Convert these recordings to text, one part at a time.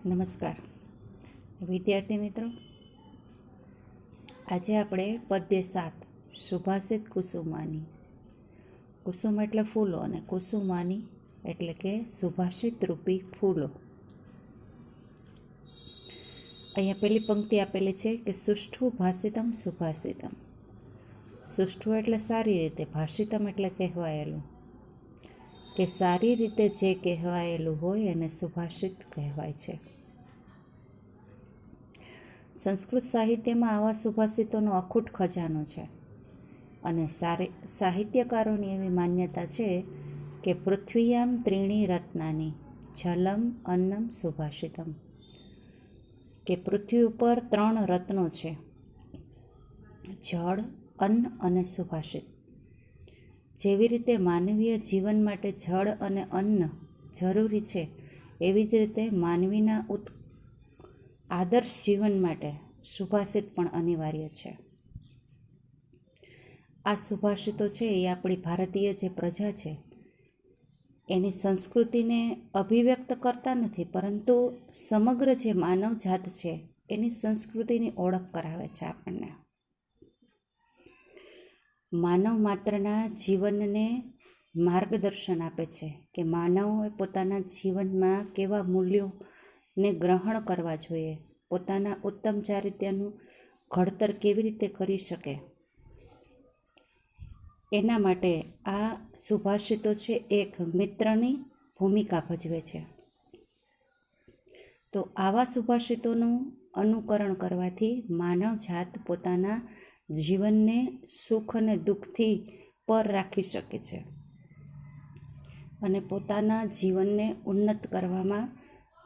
નમસ્કાર વિદ્યાર્થી મિત્રો, આજે આપણે પદ્ય 7 સુભાષિત કુસુમાની. કુસુમ એટલે ફૂલો અને કુસુમાની એટલે કે સુભાષિત રૂપી ફૂલો. અહીંયા પેલી પંક્તિ આપેલી છે કે સુષ્ઠુ ભાષિતમ સુભાષિતમ. સુષ્ઠુ એટલે સારી રીતે, ભાષિતમ એટલે કહેવાયેલું, કે સારી રીતે જે કહેવાયેલું હોય એને સુભાષિત કહેવાય છે. સંસ્કૃત સાહિત્યમાં આવા સુભાષિતોનો અખૂટ ખજાનો છે અને સાહિત્યકારોની એવી માન્યતા છે કે પૃથ્વીયામ ત્રીણી રત્નાની જલમ અન્નમ સુભાષિતમ, કે પૃથ્વી ઉપર 3 રત્નો છે, જળ, અન્ન અને સુભાષિત. જેવી રીતે માનવીય જીવન માટે જળ અને અન્ન જરૂરી છે, એવી જ રીતે માનવીના આદર્શ જીવન માટે સુભાષિત પણ અનિવાર્ય છે. આ સુભાષિતો છે એ આપણી ભારતીય જે પ્રજા છે એની સંસ્કૃતિને અભિવ્યક્ત કરતા નથી, પરંતુ સમગ્ર જે માનવ જાત છે એની સંસ્કૃતિની ઓળખ કરાવે છે આપણને. માનવ માત્રના જીવનને માર્ગદર્શન આપે છે કે માનવોએ પોતાના જીવનમાં કેવા મૂલ્યોને ગ્રહણ કરવા જોઈએ, પોતાના ઉત્તમ ચારિત્ર્યનું ઘડતર કેવી રીતે કરી શકે, એના માટે આ સુભાષિતો છે એક મિત્રની ભૂમિકા ભજવે છે. તો આવા સુભાષિતોનું અનુકરણ કરવાથી માનવ જાત પોતાના જીવનને સુખ અને દુઃખથી પર રાખી શકે છે અને પોતાના જીવનને ઉન્નત કરવામાં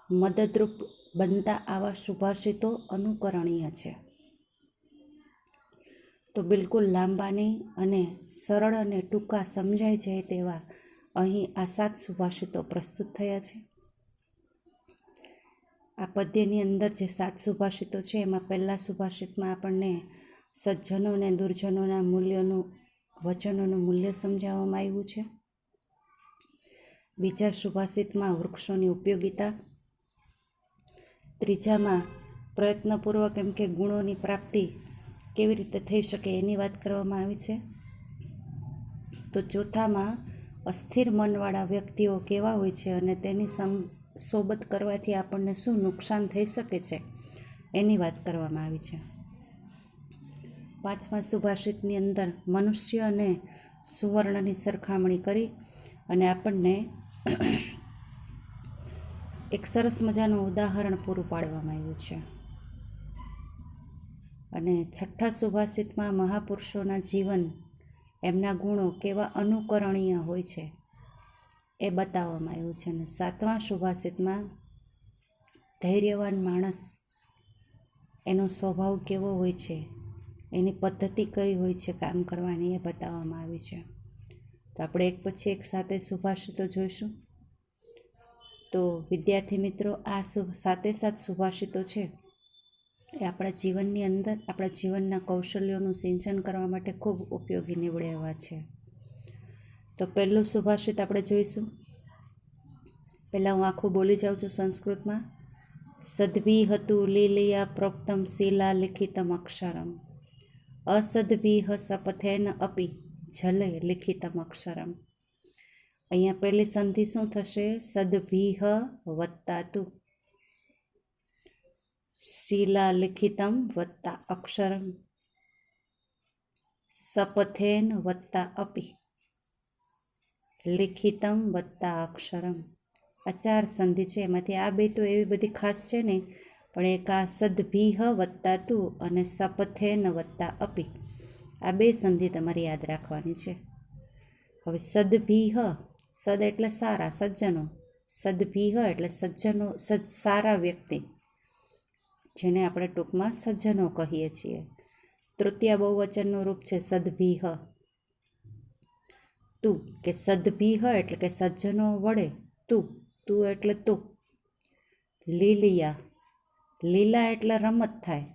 મદદરૂપ બનતા આવા સુભાષિતો અનુકરણીય છે. તો બિલકુલ લાંબા નહીં અને સરળ અને ટૂંકા સમજાઈ જાય તેવા અહીં આ 7 સુભાષિતો પ્રસ્તુત થયા છે. આ પદ્યની અંદર જે 7 સુભાષિતો છે એમાં પહેલા સુભાષિતમાં આપણને સજ્જનો અને દુર્જનોના વચનોનું મૂલ્ય સમજાવવામાં આવ્યું છે. બીજા સુભાષિતમાં વૃક્ષોની ઉપયોગિતા, ત્રીજામાં પ્રયત્નપૂર્વક એમ કે ગુણોની પ્રાપ્તિ કેવી રીતે થઈ શકે એની વાત કરવામાં આવી છે. તો ચોથામાં અસ્થિર મનવાળા વ્યક્તિઓ કેવા હોય છે અને તેની સોબત કરવાથી આપણને શું નુકસાન થઈ શકે છે એની વાત કરવામાં આવી છે. પાંચમા સુભાષિતની અંદર મનુષ્ય અને સુવર્ણની સરખામણી કરી અને આપણને એક સરસ મજાનું ઉદાહરણ પૂરું પાડવામાં આવ્યું છે. અને છઠ્ઠા સુભાષિતમાં મહાપુરુષોના જીવન, એમના ગુણો કેવા અનુકરણીય હોય છે એ બતાવવામાં આવ્યું છે. અને સાતમા સુભાષિતમાં ધૈર્યવાન માણસ, એનો સ્વભાવ કેવો હોય છે, એની પદ્ધતિ કઈ હોય છે કામ કરવાની, એ બતાવવામાં આવી છે. તો આપણે એક પછી એક સાથે સુભાષિતો જોઈશું. તો વિદ્યાર્થી મિત્રો, આ 7 સુભાષિતો છે એ આપણા જીવનની અંદર આપણા જીવનના કૌશલ્યોનું સિંચન કરવા માટે ખૂબ ઉપયોગી નીવડે એવા છે. તો પહેલું સુભાષિત આપણે જોઈશું. પહેલાં હું આખું બોલી જાઉં છું સંસ્કૃતમાં. સદ્ભિહતુ લીલયા પ્રોક્તમ શિલા લિખિતમ અક્ષરમ અસદ્ભિહ સપથેન અપી જલે લિખિતમ અક્ષરમ. અહીંયા પહેલી સંધિ શું થશે? સદ્ભિહ વત્તા તુ, શિલા લિખિતમ વત્તા અક્ષરમ, સપથેન વત્તા અપી, લિખિતમ વત્તા અક્ષરમ. આ 4 સંધિ છે. એમાંથી આ 2 તો એવી બધી ખાસ છે નહીં, પણ એક આ સદ્ભિહ વત્તા તુ અને સપથેન વત્તા અપી, આ 2 સંધિ તમારે યાદ રાખવાની છે. હવે સદ્ભિહ, સદ એટલે સારા, સજ્જનો. સદ્ભિહ એટલે સજ્જનો, સારા વ્યક્તિ, જેને આપણે ટૂંકમાં સજ્જનો કહીએ છીએ. તૃતીય બહુવચનનું રૂપ છે સદ્ભિહ. તુ, કે સદ્ભિહ એટલે કે સજ્જનો વડે, તુ એટલે તો. લીલિયા, લીલા એટલે રમત થાય,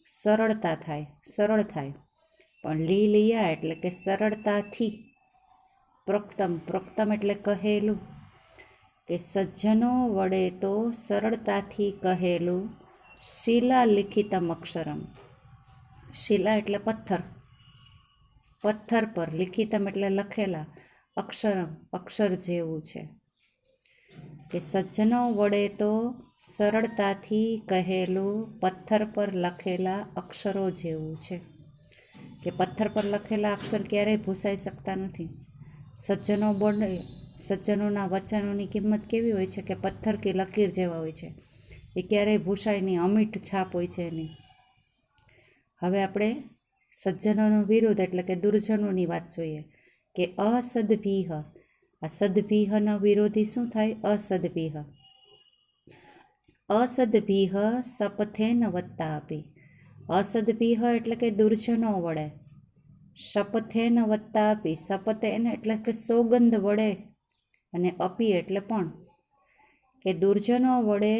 સરળતા થાય, સરળ થાય, પણ લીલિયા એટલે કે સરળતાથી. પ્રોક્તમ, પ્રોક્તમ એટલે કહેલું, કે સજ્જનો વડે તો સરળતાથી કહેલું શિલા લિખિતમ અક્ષરમ. શિલા એટલે પથ્થર, પથ્થર પર લિખિતમ એટલે લખેલા, અક્ષરમ અક્ષર જેવું છે. કે સજ્જનો વડે તો સરળતાથી કહેલું પથ્થર પર લખેલા અક્ષરો જેવું છે. કે પથ્થર પર લખેલા અક્ષર ક્યારેય ભૂસાઈ શકતા નથી. સજ્જનો બોલે, સજ્જનોના વચનોની કિંમત કેવી હોય છે કે પથ્થર કે લકીર જેવા હોય છે, એ ક્યારેય ભૂસાય નહીં, અમીઠ છાપ હોય છે એની. હવે આપણે સજ્જનોનો વિરોધ એટલે કે દુર્જનોની વાત જોઈએ. કે અસદભીહ, આ સદભીહનો વિરોધી શું થાય? અસદભીહ. અસદભીહ સપથેન વત્તા આપી. અસદભીહ એટલે કે દુર્જનો વડે, શપથેન વત્તા આપી, શપથેન એટલે કે સોગંદ વડે, અને અપી એટલે પણ. કે દુર્જનો વડે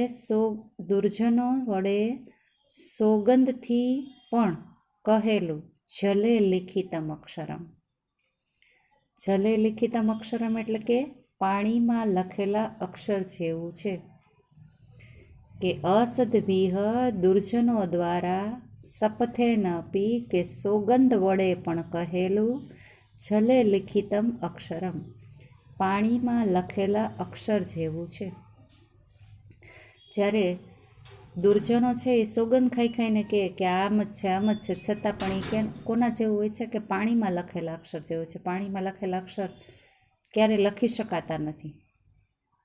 સોગંદથી પણ કહેલું જલે લિખિતમ અક્ષરમ. જલે લિખિતમ અક્ષરમ એટલે કે પાણીમાં લખેલા અક્ષર જેવું છે. કે અસદભીહ દુર્જનો દ્વારા શપથેન અપી કે સોગંદ વડે પણ કહેલું જલે લિખિતમ અક્ષરમ પાણીમાં લખેલા અક્ષર જેવું છે. જ્યારે દુર્જનો છે એ સોગંદ ખાઈ ખાઈને કહે કે આમ જ છે આમ જ છે, છતાં પણ એ કે કોના જેવું હોય છે? કે પાણીમાં લખેલા અક્ષર જેવું છે. પાણીમાં લખેલા અક્ષર ક્યારે લખી શકાતા નથી,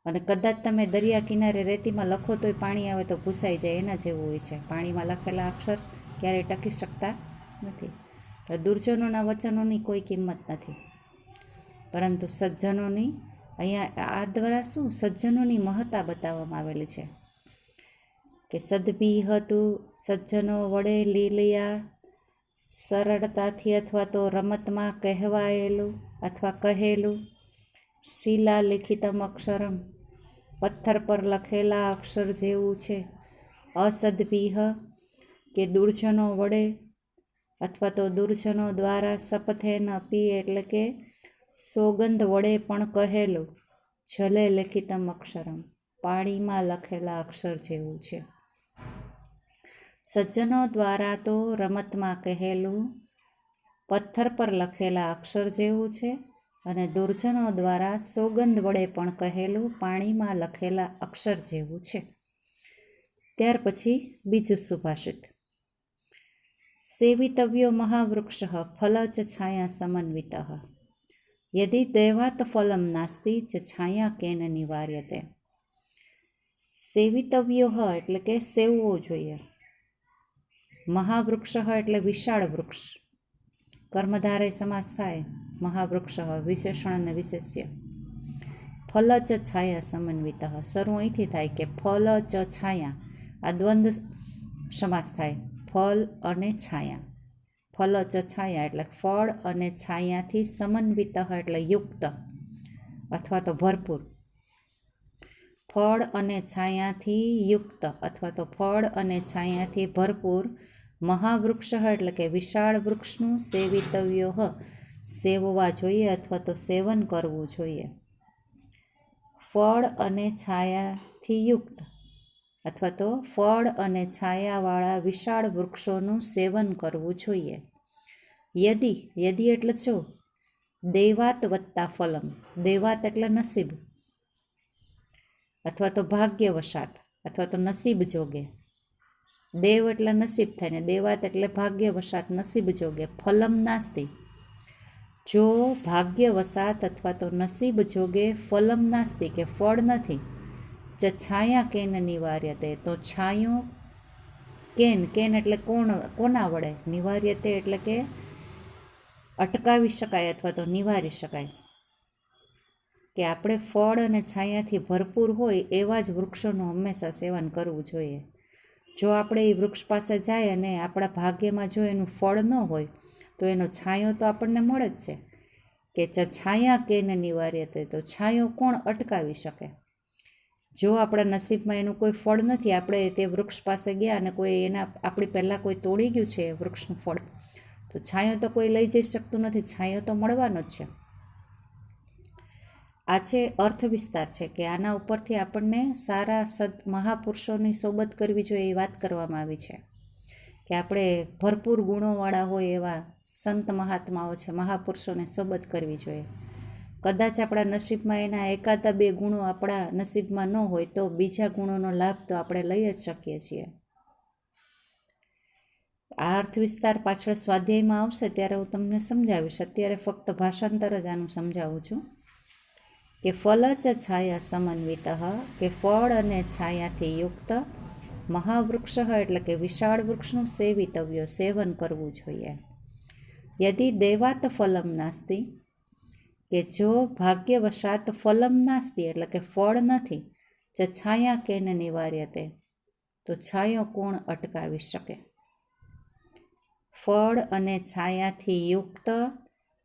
અને કદાચ તમે દરિયા કિનારે રેતીમાં લખો તોય પાણી આવે તો ભૂસાઈ જાય, એના જેવું હોય છે. પાણીમાં લખેલા અક્ષર ક્યારેય ટકી શકતા નથી. તો દુર્જનોના વચનોની કોઈ કિંમત નથી, પરંતુ સજ્જનોની, અહીંયા આ દ્વારા શું સજ્જનોની મહત્તા બતાવવામાં આવેલી છે. કે સદભી હતું સજ્જનો વડે લીલિયા સરળતાથી અથવા તો રમતમાં કહેવાયેલું અથવા કહેલું શિલા લિખિતમ અક્ષરમ પથ્થર પર લખેલા અક્ષર જેવું છે. અસદભીહ કે દુર્જનો વડે અથવા તો દુર્જનો દ્વારા શપથેન અપી એટલે કે સોગંદ વડે પણ કહેલું જલે લિખિતમ અક્ષરમ પાણીમાં લખેલા અક્ષર જેવું છે. સજ્જનો દ્વારા તો રમતમાં કહેલું પથ્થર પર લખેલા અક્ષર જેવું છે, અને દુર્જનો દ્વારા સોગંદ વડે પણ કહેલું પાણીમાં લખેલા અક્ષર જેવું છે. ત્યાર પછી બીજું સુભાષિત. સેવિતવ્યો મહાવૃક્ષ ફલચ છાયા સમન્વિત યદિ દૈવાત ફલમ નાસ્તિ ચ છાયા કેન નિવાર્યતે. સેવિતવ્યો એટલે કે સેવવો જોઈએ. મહાવૃક્ષ એટલે વિશાળ વૃક્ષ, કર્મધારય સમાસ થાય. મહાવૃક્ષ વિશેષણ અને વિશેષ્ય. ફલ ચ છાયા સમન્વિત, શરૂ અહીંથી થાય કે ફલ ચ છાયા, આ દ્વંદ્વ સમાસ થાય, ફલ અને છાયા. ફલ ચ છાયા એટલે ફળ અને છાયાથી સમન્વિત એટલે યુક્ત અથવા તો ભરપૂર. ફળ અને છાયાથી યુક્ત અથવા તો ફળ અને છાયાથી ભરપૂર મહાવૃક્ષ એટલે કે વિશાળ વૃક્ષનું સેવિતવ્યો સેવવા જોઈએ અથવા તો સેવન કરવું જોઈએ. ફળ અને છાયાથી યુક્ત અથવા તો ફળ અને છાયાવાળા વિશાળ વૃક્ષોનું સેવન કરવું જોઈએ. યદિ એટલે જો, દૈવાત વત્તા ફલમ, દૈવાત એટલે નસીબ અથવા તો ભાગ્યવશાત અથવા તો નસીબ જોગે. દેવ એટલે નસીબ થાય ને દૈવાત એટલે ભાગ્યવશાત નસીબ જોગે. ફલમ નાસ્તિ, જો ભાગ્યવશાત અથવા તો નસીબ જોગે ફલમ નાસ્તિ કે ફળ નથી, ચ છાયા કેન નિવાર્યતે તો છાયો કેન એટલે કોના વડે, નિવાર્યતે એટલે કે અટકાવી શકાય અથવા તો નિવારી શકાય. કે આપણે ફળ અને છાયાથી ભરપૂર હોય એવા જ વૃક્ષોનું હંમેશા સેવન કરવું જોઈએ. જો આપણે એ વૃક્ષ પાસે જાય અને આપણા ભાગ્યમાં જો એનું ફળ ન હોય તો એનો છાંયો તો આપણને મળે જ છે. કે છાયા કેન નિવાર્યતે તો છાંયો કોણ અટકાવી શકે. જો આપણા નસીબમાં એનું કોઈ ફળ નથી, આપણે તે વૃક્ષ પાસે ગયા અને કોઈ આપણી પહેલાં કોઈ તોડી ગયું છે વૃક્ષનું ફળ, તો છાંયો તો કોઈ લઈ જઈ શકતું નથી, છાંયો તો મળવાનો જ છે. આ છે અર્થ વિસ્તાર છે કે આના ઉપરથી આપણને સારા મહાપુરુષોની સોબત કરવી જોઈએ એ વાત કરવામાં આવી છે કે આપણે ભરપૂર ગુણોવાળા હોય એવા સંત મહાત્માઓ છે, મહાપુરુષોને સોબત કરવી જોઈએ. કદાચ આપણા નસીબમાં એના એકાદા બે ગુણો આપણા નસીબમાં ન હોય તો બીજા ગુણોનો લાભ તો આપણે લઈ જ શકીએ છીએ. આ અર્થ વિસ્તાર પાછળ સ્વાધ્યાયમાં આવશે ત્યારે હું તમને સમજાવીશ. અત્યારે ફક્ત ભાષાંતર જ આનું સમજાવું છું કે ફલ ચ છાયા સમન્વિત, કે ફળ અને છાયાથી યુક્ત મહાવૃક્ષ એટલે કે વિશાળ વૃક્ષનું સેવિતવ્ય, સેવન કરવું જોઈએ. યદિ દેવાત ફલમ નાસ્તિ, કે જો ભાગ્યવશાત ફલમ નાસ્તિ એટલે કે ફળ નથી, ચ છાયા કેન નિવાર્યતે, તો છાયો કોણ અટકાવી શકે. ફળ અને છાયાથી યુક્ત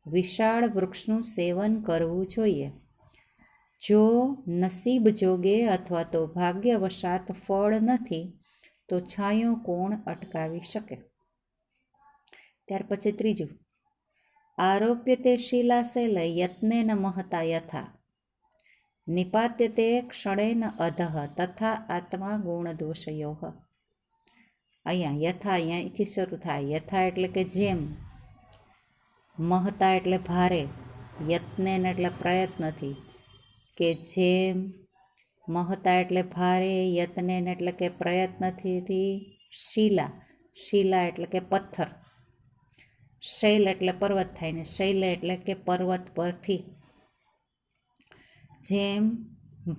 વિશાળ વૃક્ષનું સેવન કરવું જોઈએ. જો નસીબ જોગે અથવા તો ભાગ્યવશાત ફળ નથી તો છાયો કોણ અટકાવી શકે. ત્યાર પછી ત્રીજું, આરોપ્યતે શિલાશૈલ યત્નેન મહતા યથા, નિપાત્યતે ક્ષણેન અધઃ તથા આત્મા ગુણદોષયોઃ. અહીંયા યથા અહીંયાથી શરૂ થાય. યથા એટલે કે જેમ, મહતા એટલે ભારે, યત્નેન એટલે પ્રયત્નથી, કે જેમ મહતા એટલે ભારે, યત્નેન એટલે કે પ્રયત્નથી, શિલા, શિલા એટલે કે પથ્થર, શૈલ એટલે પર્વત થાય ને શૈલ એટલે કે પર્વત પરથી, જેમ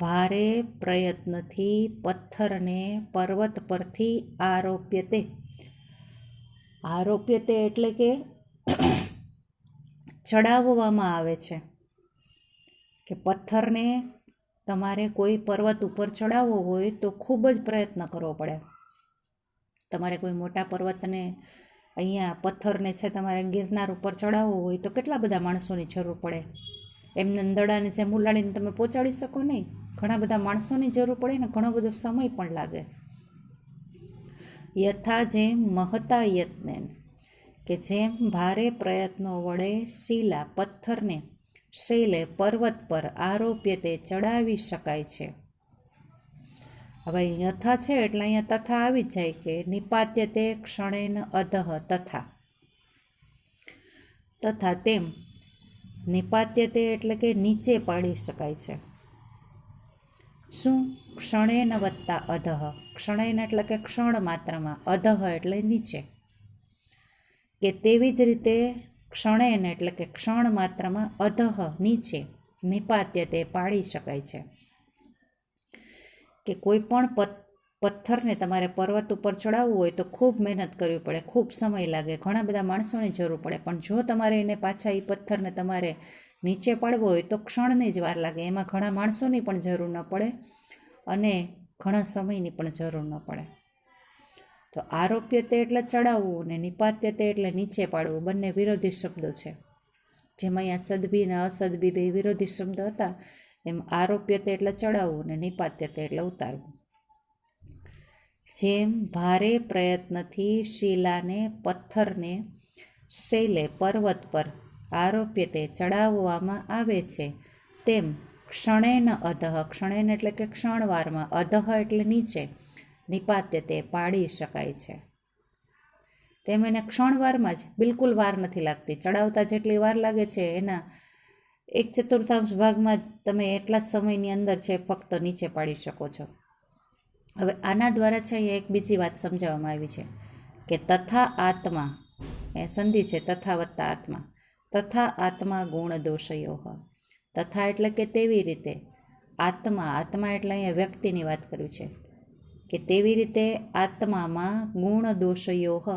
ભારે પ્રયત્નથી પથ્થરને પર્વત પરથી આરોપ્યતે. આરોપ્યતે એટલે કે ચડાવવામાં આવે છે. કે પથ્થરને તમારે કોઈ પર્વત ઉપર ચડાવવો હોય તો ખૂબ જ પ્રયત્ન કરવો પડે. તમારે કોઈ મોટા પર્વતને અહીંયા પથ્થરને છે તમારે ગિરનાર ઉપર ચડાવવો હોય તો કેટલા બધા માણસોની જરૂર પડે. એમને દડાને જેમ ઉલાડીને તમે પહોંચાડી શકો નહીં, ઘણા બધા માણસોની જરૂર પડે ને ઘણો બધો સમય પણ લાગે. યથા જેમ મહતા યત્નેન, કે જેમ ભારે પ્રયત્નો વડે શિલા પથ્થરને શૈલે પર્વત પર આરોપ્યતે ચડાવી શકાય છે. હવે યથા છે એટલે અહીંયા તથા આવી જ જાય કે નિપાત્યતે ક્ષણેન અધઃ તથા. તથા તેમ, નિપાત્યતે એટલે કે નીચે પાડી શકાય છે. શું? ક્ષણેન વત્તા અધઃ. ક્ષણેન એટલે કે ક્ષણ માત્રમાં, અધઃ એટલે નીચે. કે તેવી જ રીતે ક્ષણેન એટલે કે ક્ષણ માત્રમાં, અધઃ નીચે, નિપાત્યતે પાડી શકાય છે. કે કોઈ પણ પથ્થરને તમારે પર્વત ઉપર ચડાવવું હોય તો ખૂબ મહેનત કરવી પડે, ખૂબ સમય લાગે, ઘણા બધા માણસોની જરૂર પડે. પણ જો તમારે એને પાછા એ પથ્થરને તમારે નીચે પાડવો હોય તો ક્ષણની જ વાર લાગે. એમાં ઘણા માણસોની પણ જરૂર ન પડે અને ઘણા સમયની પણ જરૂર ન પડે. તો આરોપ્યતે એટલે ચડાવવું અને નિપાત્યતે એટલે નીચે પાડવું, બંને વિરોધી શબ્દો છે. જેમ અહીંયા સદભી અને અસદભી બે વિરોધી શબ્દ હતા, એમ આરોપ્યતે એટલે ચડાવવું અને નિપાત્યતે એટલે ઉતારવું. જેમ ભારે પ્રયત્નથી શિલાને પથ્થરને શૈલે પર્વત પર આરોપ્યતે ચડાવવામાં આવે છે, તેમ ક્ષણેન અધઃ, ક્ષણેન એટલે કે ક્ષણવારમાં, અધઃ એટલે નીચે, નિપાત્યતે પાડી શકાય છે. તેમ એને ક્ષણવારમાં જ, બિલકુલ વાર નથી લાગતી. ચડાવતા જેટલી વાર લાગે છે એના 1/4 ભાગમાં તમે એટલા જ સમયની અંદર છે ફક્ત નીચે પાડી શકો છો. હવે આના દ્વારા છે અહીંયા એક બીજી વાત સમજાવવામાં આવી છે કે તથા આત્મા, એ સંધિ છે તથા વત્તા આત્મા, તથા આત્મા ગુણ દોષયો. તથા એટલે કે તેવી રીતે, આત્મા, આત્મા એટલે અહીંયા વ્યક્તિની વાત કરવી છે કે તેવી રીતે આત્મામાં ગુણ દોષયો.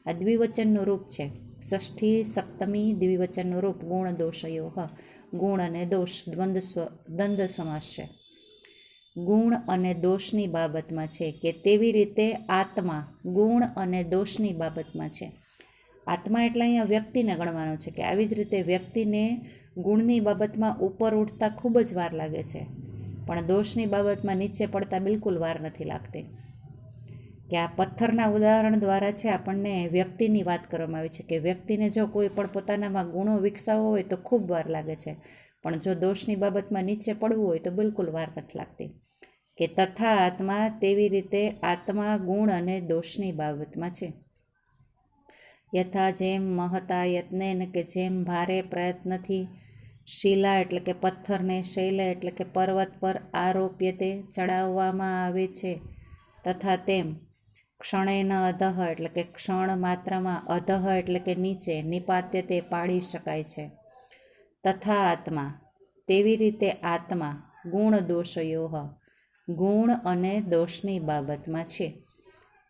આ દ્વિવચનનું રૂપ છે, ષષ્ઠી સપ્તમી દ્વિવચનનું રૂપ ગુણ દોષયો. ગુણ અને દોષ દ્વંદ્વ સમાસ છે. ગુણ અને દોષની બાબતમાં છે કે તેવી રીતે આત્મા ગુણ અને દોષની બાબતમાં છે. આત્મા એટલે અહીંયા વ્યક્તિને ગણવાનો છે કે આવી જ રીતે વ્યક્તિને ગુણની બાબતમાં ઉપર ઉઠતા ખૂબ જ વાર લાગે છે, પણ દોષની બાબતમાં નીચે પડતા બિલકુલ વાર નથી લાગતી. કે આ પથ્થરના ઉદાહરણ દ્વારા છે આપણને વ્યક્તિની વાત કરવામાં આવી છે કે વ્યક્તિને જો કોઈ પણ પોતાનામાં ગુણો વિકસાવવો હોય તો ખૂબ વાર લાગે છે, પણ જો દોષની બાબતમાં નીચે પડવું હોય તો બિલકુલ વાર નથી લાગતી. કે તથા આત્મા તેવી રીતે આત્મા ગુણ અને દોષની બાબતમાં છે. યથા જેમ મહતા યત્નેન કે જેમ ભારે પ્રયત્નથી શિલા એટલે કે પથ્થરને શૈલ એટલે કે પર્વત પર આરોપ્યતે ચડાવવામાં આવે છે, તથા તેમ ક્ષણેન અધઃ એટલે કે ક્ષણ માત્રામાં અધઃ એટલે કે નીચે નિપાત્યતે પાડી શકાય છે. તથા આત્મા તેવી રીતે આત્મા ગુણ દોષયોઃ ગુણ અને દોષની બાબતમાં છે.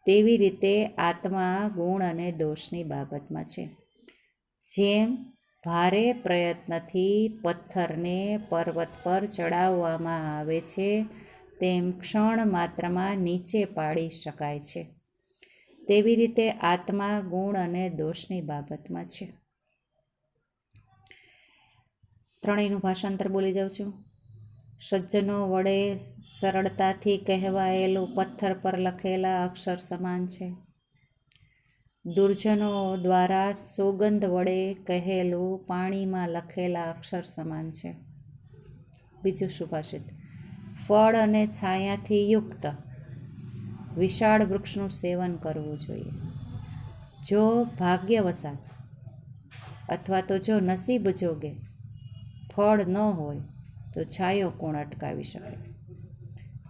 તેવી રીતે આત્મા ગુણ અને દોષની બાબતમાં છે. જેમ ભારે પ્રયત્નથી પથ્થરને પર્વત પર ચડાવવામાં આવે છે, તેમ ક્ષણ માત્રમાં નીચે પાડી શકાય છે. તેવી રીતે આત્મા ગુણ અને દોષની બાબતમાં છે. ત્રણેયનું ભાષાંતર બોલી જાઉં છું. સજ્જનો વડે સરળતાથી કહેવાયેલું પથ્થર પર લખેલા અક્ષર સમાન છે. દુર્જનો દ્વારા સોગંદ વડે કહેલું પાણીમાં લખેલા અક્ષર સમાન છે. બીજું સુભાષિત. ફળ અને છાયાથી યુક્ત વિશાળ વૃક્ષનું સેવન કરવું જોઈએ. જો ભાગ્યવશાત અથવા તો જો નસીબ જોગે ફળ ન હોય તો છાયો કોણ અટકાવી શકે.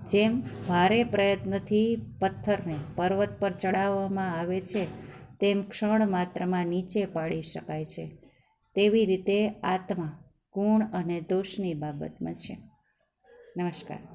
જેમ ભારે પ્રયત્નથી પથ્થરને પર્વત પર ચડાવવામાં આવે છે, તેમ ક્ષણ માત્રમાં નીચે પાડી શકાય છે. તેવી રીતે આત્મા ગુણ અને દોષની બાબતમાં છે. નમસ્કાર.